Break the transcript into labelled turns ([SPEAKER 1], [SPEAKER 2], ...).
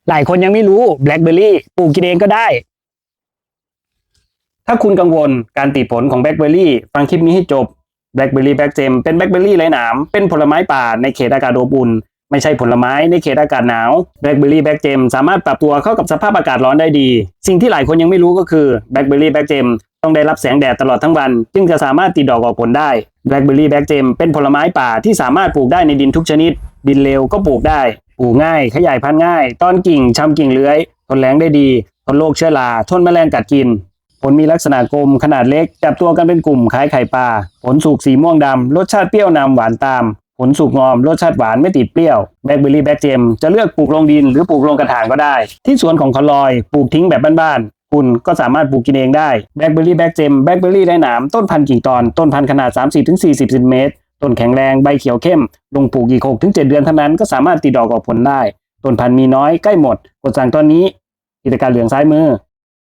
[SPEAKER 1] หลายคนยังไม่รู้แบล็คเบอร์รี่ปลูกกินเองก็ได้ถ้าคุณกังวลการติดผลของแบล็คเบอร์รี่ฟังคลิปนี้ให้จบแบล็คเบอร์รี่แบล็คเจมเป็นแบล็คเบอร์รี่ไร้หนามเป็นผลไม้ป่าในเขตอากาศอบอุ่นไม่ใช่ผลไม้ในเขตอากาศหนาวแบล็คเบอร์รี่แบล็คเจมสามารถปรับตัวเข้ากับสภาพอากาศร้อนได้ดีสิ่งที่หลายคนยังไม่รู้ก็คือแบล็คเบอร์รี่แบล็คเจมต้องได้รับแสงแดดตลอดทั้งวันจึงจะสามารถติดดอกออกผลได้แบล็คเบอร์รี่แบล็คเจมเป็นผลไม้ป่าที่สามารถปลูกได้ในดินทุกชนิดดินเลวก็ปลูกได้ปลูกง่ายขยายพันธุ์ง่ายต้นกิ่งชำกิ่งเลื้อยทนแล้งได้ดีทนโรคเชื้อราทนแมลงกัดกินผลมีลักษณะกลมขนาดเล็กจับตัวกันเป็นกลุ่มคล้ายไข่ปลาผลสุกสีม่วงดำรสชาติเปรี้ยวนำหวานตามผลสุกงอมรสชาติหวานไม่ติดเปรี้ยวแบล็คเบอร์รี่แบล็คเจมจะเลือกปลูกลงดินหรือปลูกลงกระถางก็ได้ที่สวนของคอลลอยปลูกทิ้งแบบบ้านๆคุณก็สามารถปลูกกินเองได้แบล็คเบอร์รี่แบล็คเจมแบล็คเบอร์รี่ไร้หนามต้นพันธุ์กิ่งตอนต้นพันธุ์ขนาด 30-40 เซนติเมตรต้นแข็งแรงใบเขียวเข้มลงปลูกอีก 6-7 เดือนเท่านั้นก็สามารถติดดอกออกผลได้ต้นพันธุ์มีน้อยใกล้หมดกดสั่งตอนนี้กิจการเหลืองซ้ายมือ